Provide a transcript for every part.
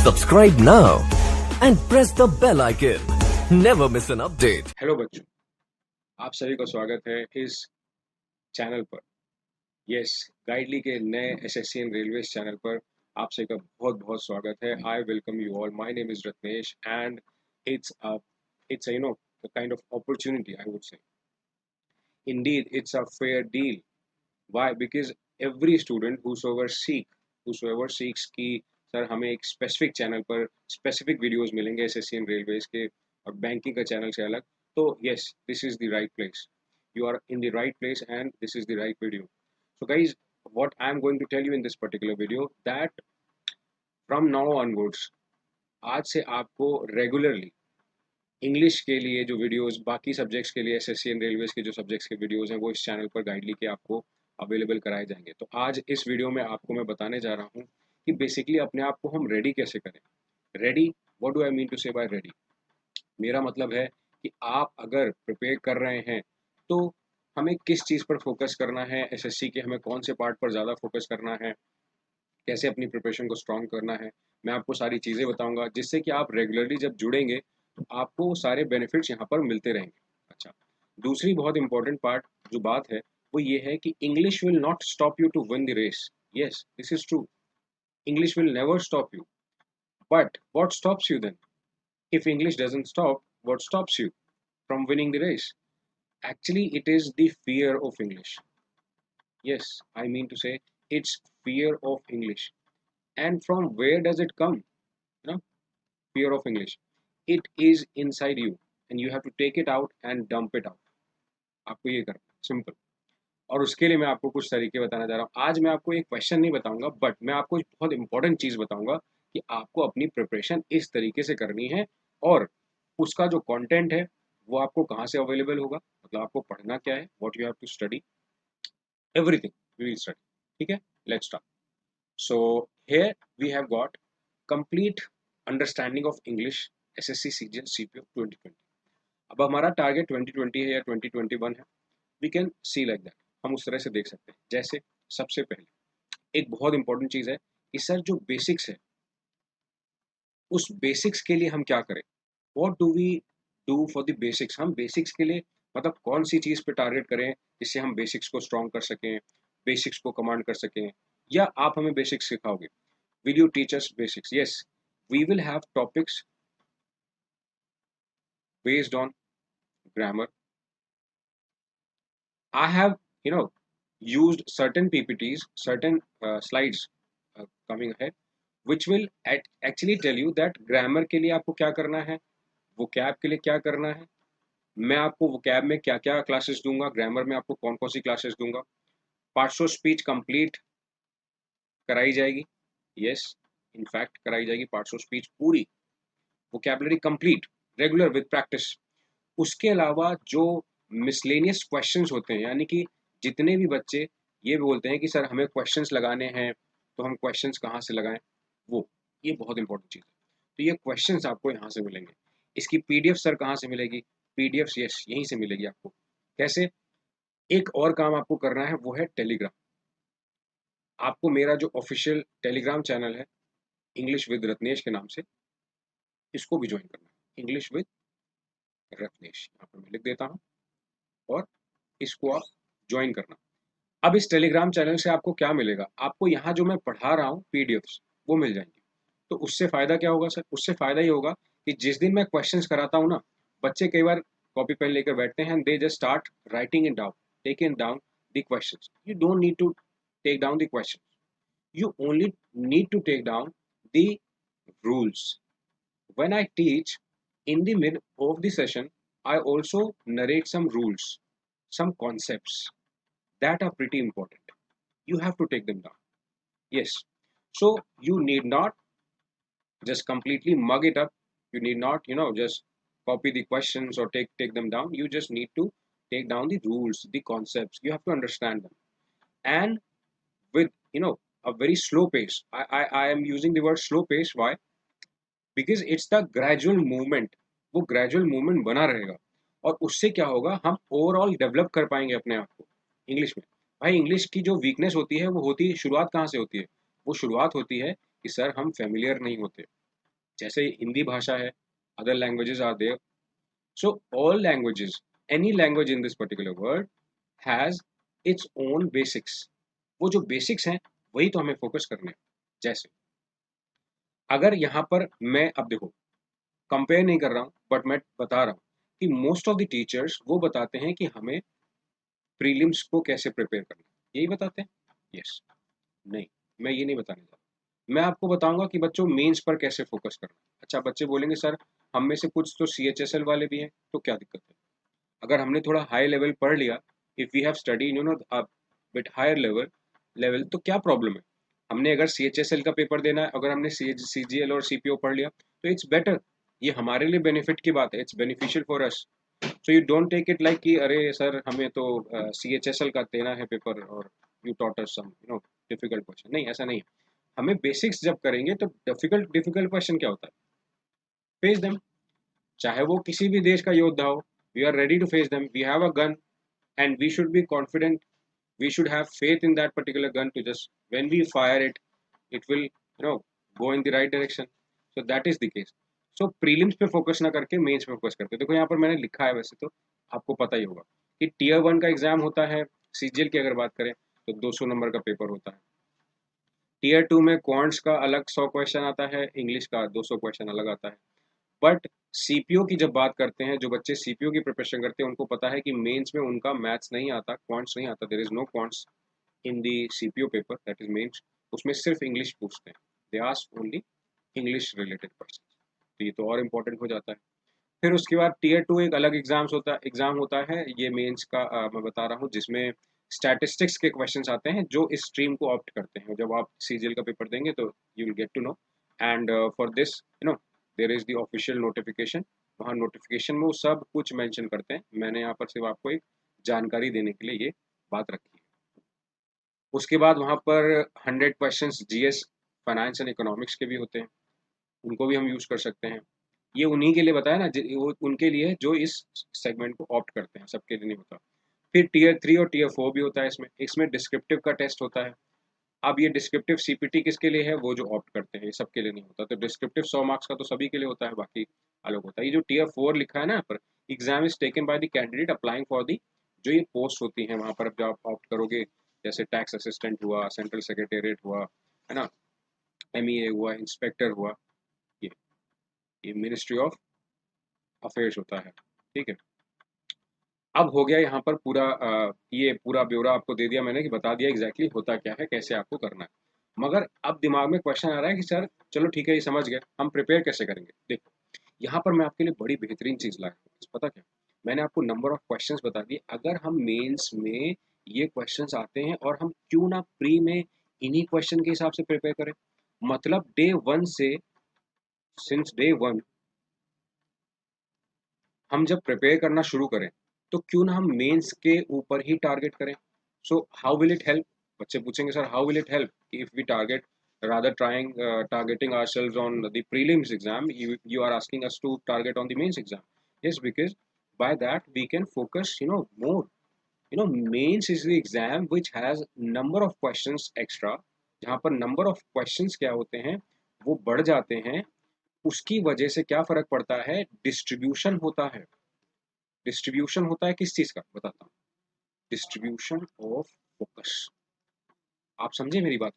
Subscribe now and press the bell icon. Never miss an update. Hello बच्चों, आप सभी का स्वागत है इस चैनल पर। यस, गाइडली के नए एसएससी एंड रेलवेज चैनल पर आप सभी का बहुत बहुत स्वागत है। I welcome you all. My name is Ratnesh and it's a the kind of opportunity, I would say. Indeed, it's a fair deal. Why? Because every student whosoever seeks कि sir हमें एक स्पेसिफिक चैनल पर specific videos मिलेंगे SSC and railways के और banking का channel से अलग, तो yes, this is the right place. You are in the right place and this is the right video. So guys, what I am going to tell you in this particular video that from now onwards, आज से आपको regularly English के लिए जो videos, बाकी subjects के लिए SSC and railways के जो सब्जेक्ट्स के वीडियोस हैं वो इस चैनल पर गाइडली के आपको अवेलेबल कराए जाएंगे. तो आज इस वीडियो में आपको मैं बताने जा रहा हूँ कि बेसिकली अपने आप को हम रेडी कैसे करें. Ready, what do I mean to say by ready? मेरा मतलब है कि आप अगर प्रिपेयर कर रहे हैं तो हमें किस चीज़ पर फोकस करना है, एसएससी के हमें कौन से पार्ट पर ज़्यादा फोकस करना है, कैसे अपनी प्रिपरेशन को स्ट्रॉन्ग करना है. मैं आपको सारी चीज़ें बताऊंगा जिससे कि आप रेगुलरली जब जुड़ेंगे तो आपको सारे बेनिफिट्स यहाँ पर मिलते रहेंगे. अच्छा, दूसरी बहुत इंपॉर्टेंट पार्ट जो बात है वो ये है कि English will not stop you to win the race. Yes, this is true. English will never stop you. But what stops you then? If English doesn't stop, what stops you from winning the race? Actually, it is the fear of English. Yes, I mean to say it's fear of English. And from where does it come? Fear of English. It is inside you and you have to take it out and dump it out. आपको ये करना है, simple. और उसके लिए मैं आपको कुछ तरीके बताना जा रहा हूँ. आज मैं आपको एक क्वेश्चन नहीं बताऊंगा, बट मैं आपको एक बहुत इंपॉर्टेंट चीज़ बताऊंगा कि आपको अपनी प्रिपरेशन इस तरीके से करनी है और उसका जो कंटेंट है वो आपको कहाँ से अवेलेबल होगा, मतलब आपको पढ़ना क्या है, what you have to study, everything we will study. ठीक है, let's start. So here we have got complete understanding of English SSC CGL CPO 2020. अब हमारा टारगेट 2020 है या 2021 है, we can see like that. हम उस तरह से देख सकते हैं. जैसे सबसे पहले एक बहुत इंपॉर्टेंट चीज़ है कि सर जो बेसिक्स है उस बेसिक्स के लिए हम क्या करें. What do we do for the basics? हम बेसिक्स के लिए मतलब कौन सी चीज़ पे टारगेट करें जिससे हम बेसिक्स को स्ट्रॉन्ग कर सकें, बेसिक्स को कमांड कर सकें, या आप हमें बेसिक्स सिखाओगे? Will you teach us basics? Yes, we will have topics based on grammar. I have used certain PPTs, certain slides coming ahead, which will actually tell you that grammar के लिए आपको क्या करना है, vocab के लिए क्या करना है. मैं आपको vocab में क्या क्या क्लासेस दूंगा, ग्रामर में आपको कौन कौन सी क्लासेस दूंगा. पार्ट्स ऑफ स्पीच कंप्लीट कराई जाएगी. यस, इनफैक्ट कराई जाएगी पार्ट्स ऑफ स्पीच पूरी, vocabulary complete, regular with practice. उसके अलावा जो मिसलेनियस क्वेश्चंस होते हैं, यानी कि जितने भी बच्चे ये बोलते हैं कि सर हमें क्वेश्चंस लगाने हैं तो हम क्वेश्चंस कहाँ से लगाएं, वो ये बहुत इंपॉर्टेंट चीज़ है. तो ये क्वेश्चंस आपको यहाँ से मिलेंगे. इसकी पीडीएफ सर कहाँ से मिलेगी? पीडीएफ यस यहीं से मिलेगी आपको. कैसे? एक और काम आपको करना है, वो है टेलीग्राम. आपको मेरा जो ऑफिशियल टेलीग्राम चैनल है इंग्लिश विद रत्नेश के नाम से, इसको भी ज्वाइन करना है. इंग्लिश विद रत्नेश यहाँ पर मैं लिख देता हूँ और इसको आप ज्वाइन करना. अब इस टेलीग्राम चैनल से आपको क्या मिलेगा? आपको यहाँ जो मैं पढ़ा रहा हूँ पीडीएफ्स वो मिल जाएंगी. तो उससे फ़ायदा क्या होगा सर? उससे फ़ायदा ये होगा कि जिस दिन मैं क्वेश्चंस कराता हूँ ना, बच्चे कई बार कॉपी पेन लेकर बैठते हैं, they just start writing it down, taking down the questions. You don't need to take down the question, you only need to take down the rules. When I teach, in the mid of the session, I also narrate some rules, some concepts that are pretty important. You have to take them down. Yes. So you need not just completely mug it up. You need not, just copy the questions or take them down. You just need to take down the rules, the concepts. You have to understand them. And with, a very slow pace. I am using the word slow pace. Why? Because it's the gradual movement. वो gradual movement बना रहेगा और उससे क्या होगा, हम overall develop कर पाएंगे अपने आप को इंग्लिश में. भाई इंग्लिश की जो वीकनेस होती है वो होती है, शुरुआत कहाँ से होती है? वो शुरुआत होती है कि सर हम फेमिलियर नहीं होते. जैसे हिंदी भाषा है, other languages are there, so all languages, any language in this particular word has its own basics. वो जो बेसिक्स हैं वही तो हमें फोकस करने हैं। जैसे अगर यहाँ पर मैं, अब देखो, कंपेयर नहीं कर रहा हूँ बट मैं बता रहा हूँ कि मोस्ट ऑफ द टीचर्स वो बताते हैं कि हमें प्रीलिम्स को कैसे प्रिपेयर करना है। यही बताते हैं? यस। नहीं, मैं ये नहीं बताने जा रहा। मैं आपको बताऊंगा कि बच्चों मेंस पर कैसे फोकस करना है। अच्छा, बच्चे बोलेंगे सर हम में से कुछ तो CHSL वाले भी हैं, तो क्या दिक्कत है? अगर हमने थोड़ा हाई लेवल पढ़ लिया, if we have study bit higher level, तो क्या प्रॉब्लम है? हमने अगर CHSL का पेपर देना है, अगर हमने CGL और CPO पढ़ लिया, तो इट्स बेटर। ये हमारे लिए बेनिफिट की बात है, it's beneficial for us. So you don't take it like कि अरे सर हमें तो CHSL का देना है पेपर और you taught us some difficult question. नहीं, ऐसा नहीं है। हमें बेसिक्स जब करेंगे तो डिफिकल्ट डिफिकल्ट क्वेश्चन क्या होता है, फेस देम। चाहे वो किसी भी देश का योद्धा हो, we are ready to face them, we have a gun and we should be confident, we should have faith in that particular gun to just when we fire it, it will go in the right direction. So that is the case. So prelims पे focus ना करके mains पे focus करते हैं। देखो यहाँ पर मैंने लिखा है, वैसे तो आपको पता ही होगा कि Tier 1 का एग्जाम होता है। CGL की अगर बात करें तो 200 नंबर का पेपर होता है। Tier 2 में क्वांट्स का अलग 100 क्वेश्चन आता है, इंग्लिश का 200 क्वेश्चन अलग आता है। बट CPO की जब बात करते हैं, जो बच्चे CPO की प्रिपरेशन करते हैं उनको पता है कि मेंस में उनका मैथ्स नहीं आता, क्वांट्स नहीं आता, there is no quants in the CPO paper, that is mains. उसमें सिर्फ इंग्लिश पूछते हैं, they ask only English related question, तो ये तो और इम्पोर्टेंट हो जाता है। फिर उसके बाद Tier 2 एक अलग एग्जाम होता है, ये मेंस का मैं बता रहा हूँ, जिसमें स्टैटिस्टिक्स के क्वेश्चंस आते हैं जो इस स्ट्रीम को ऑप्ट करते हैं। जब आप CGL का पेपर देंगे तो you will get to know, and for this there is the official notification. वहाँ नोटिफिकेशन में वो सब कुछ मेंशन करते हैं। मैंने यहाँ पर सिर्फ आपको एक जानकारी देने के लिए ये बात रखी है। उसके बाद वहाँ पर 100 questions GS, finance and economics के भी होते हैं, उनको भी हम यूज़ कर सकते हैं। ये उन्हीं के लिए बताया ना, वो उनके लिए है जो इस सेगमेंट को ऑप्ट करते हैं, सबके लिए नहीं होता। फिर Tier 3 और Tier 4 भी होता है। इसमें इसमें डिस्क्रिप्टिव का टेस्ट होता है। अब ये डिस्क्रिप्टिव CPT किसके लिए है? वो जो ऑप्ट करते हैं, ये सबके लिए नहीं होता। तो डिस्क्रिप्टिव 100 मार्क्स का तो सभी के लिए होता है, बाकी अलग होता है। ये जो Tier 4 लिखा है ना यहाँ पर, exam is taken by the candidate applying for the, जो ये पोस्ट होती है वहाँ पर जब आप ऑप्ट करोगे, जैसे टैक्स असिस्टेंट हुआ, सेंट्रल सेक्रेटेरिएट हुआ, है ना, MEA हुआ, इंस्पेक्टर हुआ, ये ये मिनिस्ट्री ऑफ अफेयर्स होता है। ठीक है, अब हो गया यहाँ पर पूरा ये पूरा ब्यौरा आपको दे दिया मैंने, कि बता दिया एग्जैक्टली होता क्या है, कैसे आपको करना है। मगर अब दिमाग में क्वेश्चन आ रहा है कि सर चलो ठीक है, ये समझ गए, हम प्रिपेयर कैसे करेंगे। देखो यहाँ पर मैं आपके लिए बड़ी बेहतरीन चीज़ लाया हूँ, पता क्या, मैंने आपको नंबर ऑफ क्वेश्चंस बता दिए। अगर हम मेंस में ये क्वेश्चंस आते हैं और हम क्यों ना प्री में इन्हीं क्वेश्चन के हिसाब से प्रिपेयर करें, मतलब Day 1 से, सिंस Day 1 हम जब प्रिपेयर करना शुरू करें तो क्यों ना हम मेंस के ऊपर ही टारगेट करें। So how will it help? बच्चे पूछेंगे sir how will it help if we target rather trying targeting ourselves on the prelims exam, you are asking us to target on the mains exam. Yes, because by that we can focus more. Mains is the exam which has number of questions extra, जहाँ पर number of questions क्या होते हैं वो बढ़ जाते हैं। उसकी वजह से क्या फर्क पड़ता है, डिस्ट्रीब्यूशन होता है। डिस्ट्रीब्यूशन होता है किस चीज का, बताता हूँ, डिस्ट्रीब्यूशन ऑफ फोकस। आप समझे मेरी बात,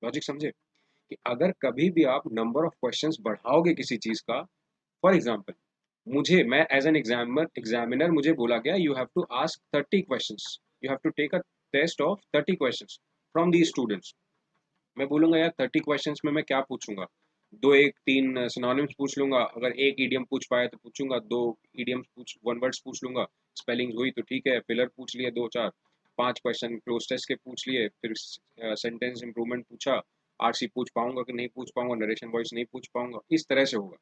लॉजिक समझे, कि अगर कभी भी आप नंबर ऑफ क्वेश्चंस बढ़ाओगे किसी चीज का, फॉर एग्जांपल मैं एज एन एग्जामिनर मुझे बोला गया you have to ask 30 questions, you have to take a test of 30 questions from the students. मैं बोलूंगा यार 30 क्वेश्चंस में मैं क्या पूछूंगा, दो एक तीन सिनोनिम्स पूछ लूंगा, अगर एक ईडियम पूछ पाया तो पूछूंगा, दो ईडियम्स पूछ, वन वर्ड्स पूछ लूंगा, स्पेलिंग हुई तो ठीक है, फिलर पूछ लिए दो चार, 5 क्वेश्चन क्लोज टेस्ट के पूछ लिए, फिर सेंटेंस इंप्रूवमेंट पूछा, RC पूछ पाऊंगा कि नहीं पूछ पाऊंगा, नरेशन वॉइस नहीं पूछ पाऊंगा, इस तरह से होगा।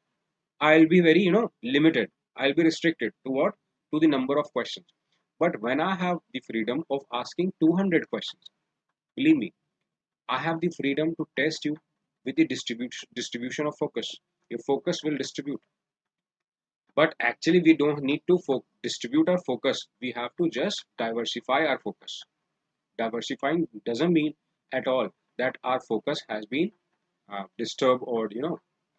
I will be very limited, I will be restricted to what, to the number of question. But when I have the freedom of asking 200 question, believe me, I have the freedom to test you with the distribution of focus. Your focus will distribute. But actually, we don't need to distribute our focus. We have to just diversify our focus. Diversifying doesn't mean at all that our focus has been disturbed or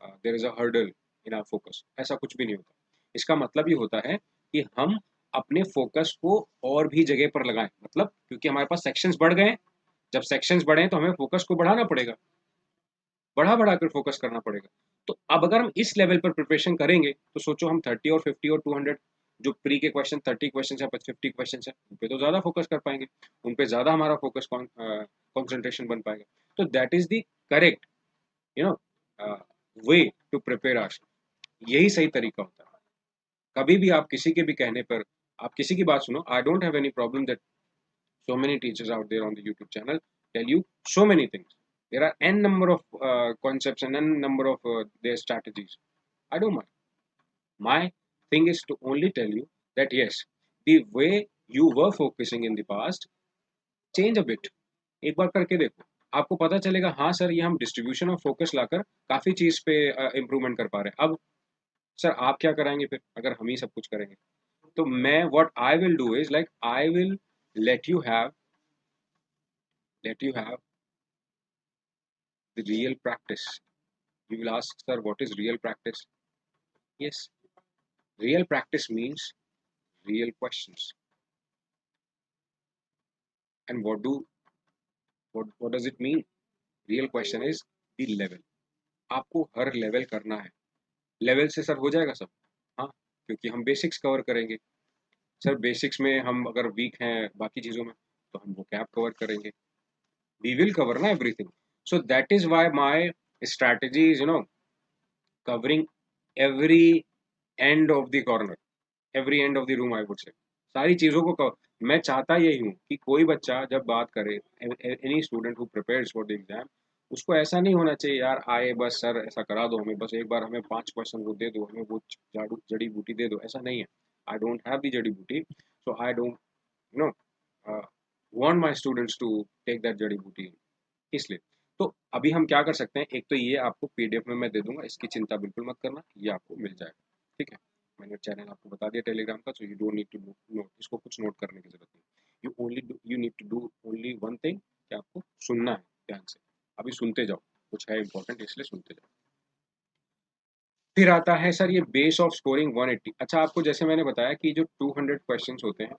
there is a hurdle in our focus, ऐसा कुछ भी नहीं होता। इसका मतलब ये होता है कि हम अपने फोकस को और भी जगह पर लगाएं, मतलब क्योंकि हमारे पास सेक्शंस बढ़ गए हैं, जब सेक्शंस बढ़े तो हमें फोकस को बढ़ाना पड़ेगा, बढ़ा बढ़ा कर फोकस करना पड़ेगा। तो अब अगर हम इस लेवल पर प्रिपरेशन करेंगे तो सोचो हम 30 और 50 और 200 जो प्री के क्वेश्चन 30 क्वेश्चन है 50 क्वेश्चन है उन पे तो ज़्यादा फोकस कर पाएंगे, उन पे ज़्यादा हमारा फोकस कॉन्सेंट्रेशन बन पाएगा। तो that is the correct you know way to prepare are, यही सही तरीका होता है। कभी भी आप किसी के भी कहने पर आप किसी की बात सुनो, I don't have any problem that so many teachers out there on the YouTube channel tell you so many things. There are n number of concepts and n number of their strategies. I don't mind. My thing is to only tell you that yes, the way you were focusing in the past, change a bit. एक बार करके देखो, आपको पता चलेगा हाँ sir ये हम distribution of focus लाकर काफी चीज पे इम्प्रूवमेंट कर पा रहे हैं। अब सर आप क्या कराएंगे फिर अगर हम ही सब कुछ करेंगे? तो मैं what I will do is like I will let you have let you have the real practice. You will ask, sir, what is real practice? Yes, real practice means real questions. And what does it mean? Real question is the level. आपको हर level करना है। Level से sir हो जाएगा सब? हाँ, क्योंकि हम बेसिक्स कवर करेंगे। सर बेसिक्स में हम अगर वीक हैं बाकी चीज़ों में तो हम वो कैप कवर करेंगे। We will cover ना everything. So that is why my strategy is covering every end of the corner, every end of the room I would say. सारी चीज़ों को मैं चाहता यही हूँ कि कोई बच्चा जब बात करे, any student who prepares for the exam, उसको ऐसा नहीं होना चाहिए यार आए बस सर ऐसा करा दो हमें, बस एक बार हमें 5 क्वेश्चन वो दे दो, हमें वो झाड़ू जड़ी बूटी दे दो, ऐसा नहीं है। आई डोंट हैव द जड़ी बूटी, so I don't no want my students to take that जड़ी बूटी, इसलिए। तो अभी हम क्या कर सकते हैं, एक तो ये आपको पीडीएफ में मैं दे दूंगा, इसकी चिंता बिल्कुल मत करना, ये आपको मिल जाएगा, ठीक है। मैंने चैनल आपको बता दिया टेलीग्राम का, so you don't need to note, इसको कुछ नोट करने की जरूरत नहीं। You need to do only one thing, कि आपको सुनना है ध्यान से। अभी सुनते जाओ, कुछ है इंपॉर्टेंट इसलिए सुनते जाओ। फिर आता है सर ये बेस ऑफ स्कोरिंग 180। अच्छा, आपको जैसे मैंने बताया कि जो 200 क्वेश्चंस होते हैं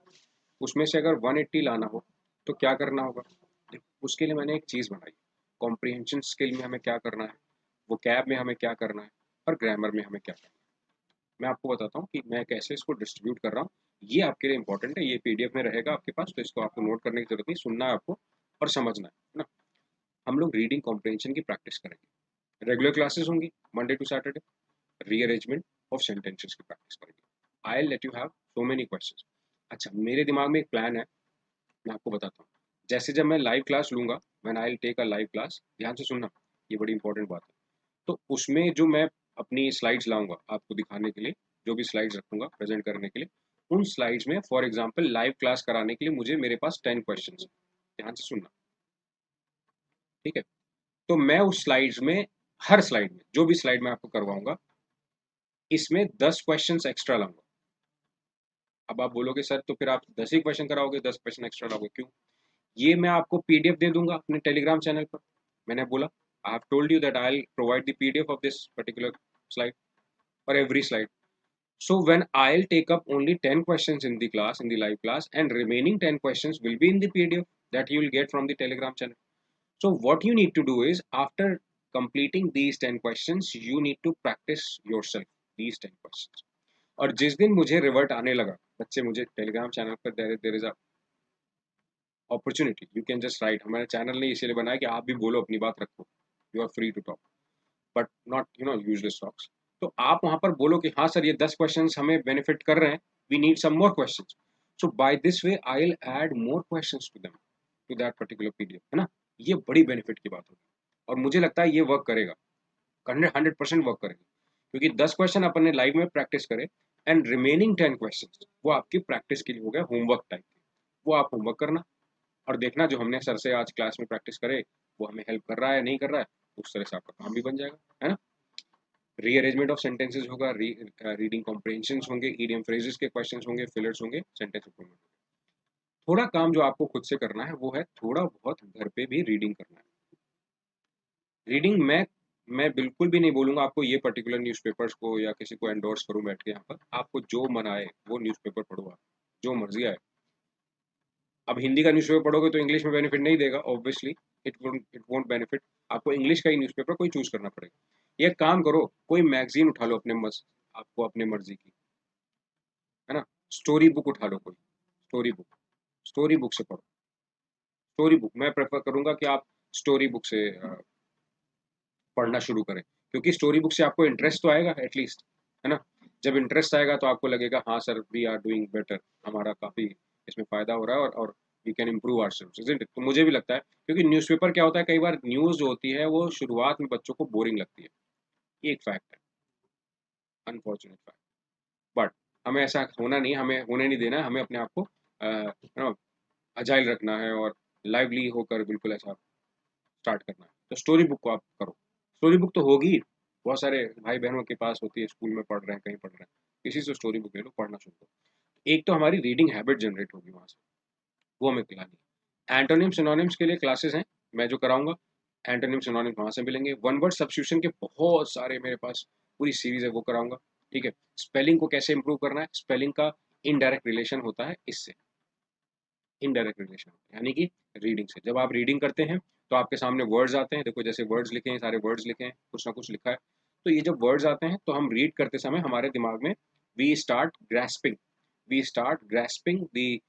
उसमें से अगर 180 लाना हो तो क्या करना होगा, उसके लिए मैंने एक चीज़ बनाई। कॉम्प्रिहेंशन स्किल में हमें क्या करना है, वो कैब में हमें क्या करना है, और ग्रामर में हमें क्या करना है। मैं आपको बताता हूँ कि मैं कैसे इसको डिस्ट्रीब्यूट कर रहा हूँ। ये आपके लिए इंपॉर्टेंट है, ये पीडीएफ में रहेगा आपके पास, तो इसको आपको नोट करने की जरूरत नहीं, सुनना है आपको और समझना है ना। हम लोग रीडिंग कॉम्प्रिहेंशन की प्रैक्टिस करेंगे, रेगुलर क्लासेस होंगी Monday to Saturday, rearrangement of sentences की प्रैक्टिस करेंगे। I let you have so many questions. अच्छा, मेरे दिमाग में एक प्लान है, मैं आपको बताता हूँ। जैसे जब मैं लाइव क्लास लूंगा, when I will take a live class, ध्यान से सुनना, ये बड़ी इंपॉर्टेंट बात है। तो उसमें जो मैं अपनी स्लाइड्स लाऊंगा आपको दिखाने के लिए, जो भी स्लाइड्स रखूंगा प्रेजेंट करने के लिए, उन स्लाइड्स में फॉर एग्जांपल लाइव क्लास कराने के लिए मुझे मेरे पास 10 क्वेश्चंस हैं, ध्यान से सुनना, ठीक है। तो मैं उस स्लाइड्स में, हर स्लाइड में जो भी स्लाइड मैं आपको करवाऊंगा, इसमें 10 क्वेश्चंस एक्स्ट्रा लाऊंगा। अब आप बोलोगे सर तो फिर आप 10 ही क्वेश्चन कराओगे, 10 क्वेश्चन एक्स्ट्रा लाओगे क्यों? ये मैं आपको पीडीएफ दे दूंगा अपने टेलीग्राम चैनल पर। मैंने बोला, I have told you that I will provide the PDF of this particular slide और every slide. So when I'll take up only 10 questions in the class, in the live class, and remaining 10 questions will be in the PDF that you will get from the Telegram channel. So what you need to do is, after completing these 10 questions, you need to practice yourself these 10 questions. और जिस दिन मुझे revert आने लगा, बच्चे मुझे Telegram channel पर there is a opportunity, you can just right. हमारे चैनल ने इसीलिए बनाया कि आप भी बोलो, अपनी बात रखो, you are free to talk but not useless talks. तो आप वहां पर बोलो कि हाँ सर ये 10 क्वेश्चंस हमें बेनिफिट कर रहे हैं, we need some more questions, so by this way I will add more questions to them, to that particular PDF, है ना। ये बड़ी बेनिफिट की बात होगी और मुझे लगता है ये वर्क करेगा, 100% वर्क करेगा, क्योंकि 10 क्वेश्चन अपन ने लाइव में प्रैक्टिस करे एंड रिमेनिंग 10 क्वेश्चन वो आपकी प्रैक्टिस के लिए हो गया, होमवर्क टाइप के। वो आप होमवर्क करना और देखना जो हमने सर से आज क्लास में प्रैक्टिस करे वो हमें हेल्प कर रहा है नहीं कर रहा है, उस तरह से आपका काम भी बन जाएगा, है ना। रीअरेंजमेंट ऑफ सेंटेंसेस होगा, रीडिंग कॉम्प्रिहेंशन होंगे, ईडियम फ्रेजेस के क्वेश्चंस होंगे, फिलर्स होंगे, सेंटेंस इंप्रूवमेंट। थोड़ा काम जो आपको खुद से करना है वो है थोड़ा बहुत घर पे भी रीडिंग करना है। रीडिंग मैं मैं बिल्कुल भी नहीं बोलूँगा आपको ये पर्टिकुलर न्यूज़पेपर्स को या किसी को एंडोर्स करूँ बैठ के यहाँ पर। आपको जो मन आए वो न्यूज़पेपर पढ़ो आप, जो मर्ज़ी आए। अब हिंदी का न्यूज़पेपर पढ़ोगे तो इंग्लिश में बेनिफिट नहीं देगा ऑब्वियसली, इट वोंट बेनिफिट। आपको इंग्लिश का ही न्यूज़पेपर कोई चूज़ करना पड़ेगा। एक काम करो, कोई मैगज़ीन उठा लो आपको अपने मर्ज़ी की, है ना? स्टोरी बुक उठा लो कोई, स्टोरी बुक से पढ़ो। स्टोरी बुक मैं प्रेफ़र करूँगा कि आप स्टोरी बुक से पढ़ना शुरू करें, क्योंकि स्टोरी बुक से आपको इंटरेस्ट तो आएगा एटलीस्ट, है ना? जब इंटरेस्ट आएगा तो आपको लगेगा हाँ sir, we are doing better, हमारा काफ़ी इसमें फ़ायदा हो रहा है और we can improve ourselves, isn't it? तो मुझे भी लगता है, क्योंकि न्यूज़पेपर क्या होता है, कई बार न्यूज़ जो होती है वो शुरुआत में बच्चों को बोरिंग लगती है। ये एक फैक्ट है, अनफॉर्चुनेट फैक्ट। बट हमें ऐसा होना नहीं, हमें होने नहीं देना है, हमें अपने आप को अजाइल रखना है और लाइवली होकर बिल्कुल ऐसा स्टार्ट करना है। तो स्टोरी बुक को आप करो। स्टोरी बुक तो होगी ही, बहुत सारे भाई बहनों के पास होती है, स्कूल में पढ़ रहे हैं, कहीं पढ़ रहे हैं, किसी से स्टोरी बुक ले लो, पढ़ना शुरू करो। एक तो हमारी रीडिंग हैबिट जनरेट होगी वहाँ से, वो हमें खिलानी है। एंटोनिम सिनोनिम्स के लिए क्लासेस हैं, मैं जो कराऊंगा, एंटोनिम सिनोनिम्स वहाँ से मिलेंगे। वन वर्ड सब्स्टिट्यूशन के बहुत सारे मेरे पास पूरी सीरीज है, वो कराऊंगा। ठीक है, स्पेलिंग को कैसे इंप्रूव करना है, स्पेलिंग का इनडायरेक्ट रिलेशन होता है इससे, इनडायरेक्ट रिलेशन, यानी कि रीडिंग से। जब आप रीडिंग करते हैं तो आपके सामने वर्ड्स आते हैं, देखो जैसे वर्ड्स लिखे हैं, सारे वर्ड्स लिखे हैं, कुछ ना कुछ लिखा है। तो ये जब वर्ड्स आते हैं तो हम रीड करते समय हमारे दिमाग में we start grasping the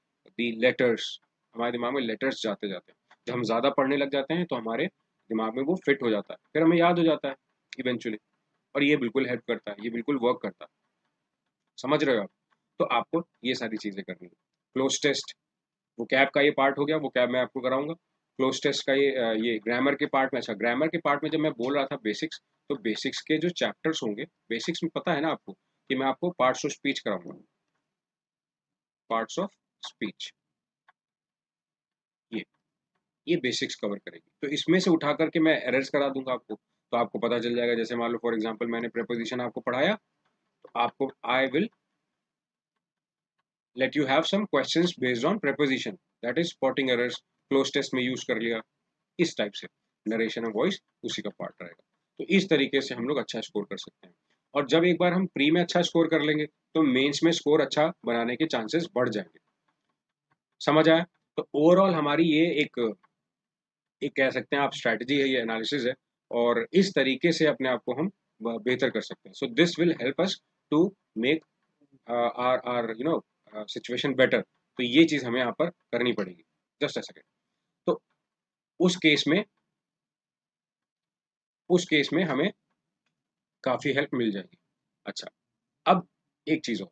letters, हमारे दिमाग में लेटर्स जाते जाते हैं। जब हम ज़्यादा पढ़ने लग जाते हैं तो हमारे दिमाग में वो फिट हो जाता है, फिर हमें याद हो जाता है इवेंचुअली। और ये बिल्कुल हेल्प करता है, ये बिल्कुल वर्क करता है, समझ रहे हो आप? तो आपको ये सारी चीज़ें करनी है। क्लोज टेस्ट, वो कैब का ये पार्ट हो गया, वो कैब मैं आपको कराऊंगा। क्लोज टेस्ट का ये ग्रामर के पार्ट में, अच्छा ग्रामर के पार्ट में जब मैं बोल रहा था बेसिक्स, तो बेसिक्स के जो चैप्टर्स होंगे, बेसिक्स में पता है ना आपको कि मैं आपको पार्ट्स ऑफ स्पीच कराऊंगा, पार्ट्स ऑफ स्पीच, ये ये बेसिक्स कवर करेगी। तो इसमें से उठा करके मैं एरर्स करा दूंगा आपको, तो आपको पता चल जाएगा। जैसे मान लो फॉर एग्जाम्पल मैंने प्रेपोजिशन आपको पढ़ाया, तो आपको I will let you have some questions based on preposition, that is spotting errors, cloze test में यूज कर लिया, इस टाइप से। नरेशन ऑफ वॉइस उसी का पार्ट रहेगा। तो इस तरीके से हम लोग अच्छा स्कोर कर सकते हैं। और जब एक बार हम प्री में अच्छा स्कोर कर लेंगे तो मेंस में स्कोर अच्छा बनाने के चांसेस बढ़ जाएंगे। समझ आया? तो ओवरऑल हमारी ये एक कह सकते हैं आप स्ट्रैटेजी है, ये एनालिसिस है, और इस तरीके से अपने आप को हम बेहतर कर सकते हैं। So this will help us to make our situation better. तो ये चीज़ हमें यहाँ पर करनी पड़ेगी। Just a second. तो उस केस में हमें काफ़ी हेल्प मिल जाएगी। अच्छा, अब एक चीज़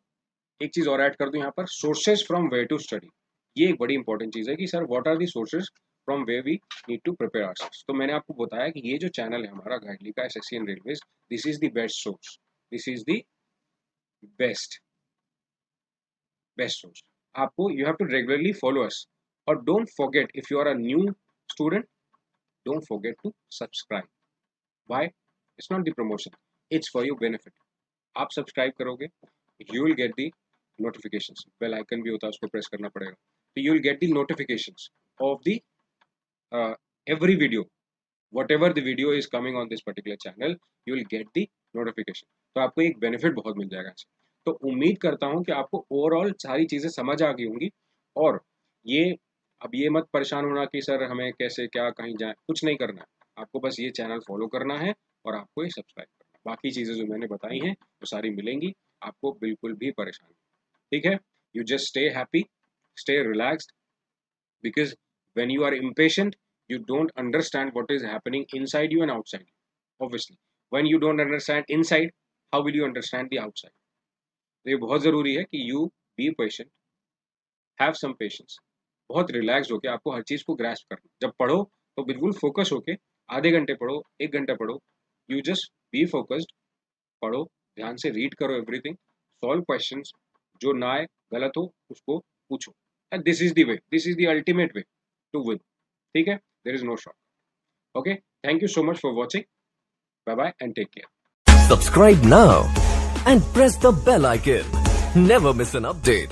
और ऐड कर दूं यहाँ पर, sources from where to study. ये एक बड़ी इंपॉर्टेंट चीज़ है कि sir what are the sources from where we need to prepare ourselves. तो मैंने आपको बताया कि ये जो चैनल है हमारा गाइडली का SSC and railways, this is the best source, this is the best source. आपको you have to regularly follow us, और don't forget if you are a new student, don't forget to subscribe. Why? It's not the promotion. It's for your benefit. आप subscribe करोगे, you will get the notifications. Bell icon भी होता है, उसको press करना पड़ेगा। तो you will get the notifications of the every video. Whatever the video is coming on this particular channel, you will get the notification. तो आपको एक बेनिफिट बहुत मिल जाएगा इससे। तो उम्मीद करता हूँ कि आपको ओवरऑल सारी चीज़ें समझ आ गई होंगी। और ये अब ये मत परेशान होना कि सर हमें कैसे क्या कहीं जाए, कुछ नहीं करना है। आपको बस ये चैनल फॉलो करना है और आपको ये सब्सक्राइब करना है। बाकी चीज़ें जो मैंने बताई हैं वो सारी मिलेंगी, आपको बिल्कुल भी परेशान नहीं। ठीक है? You just stay happy, stay relaxed, because when you are impatient, you don't understand what is happening inside you and outside you. Obviously, when you don't understand inside, how will you understand the outside? तो ये बहुत ज़रूरी है कि you be patient, have some patience, बहुत relax होके आपको हर चीज़ को ग्रैस्प करना। जब पढ़ो तो बिल्कुल फोकस होके, आधे घंटे पढ़ो, 1 घंटा पढ़ो, यू जस्ट बी फोकस्ड, पढ़ो, ध्यान से रीड करो एवरीथिंग, सॉल्व क्वेश्चंस, जो ना आए गलत हो उसको पूछो। And this is the way, this is the ultimate way to win. ठीक है? There is no short. Okay, thank you so much for watching, bye bye and take care. Subscribe now and press the bell icon. Never miss an update.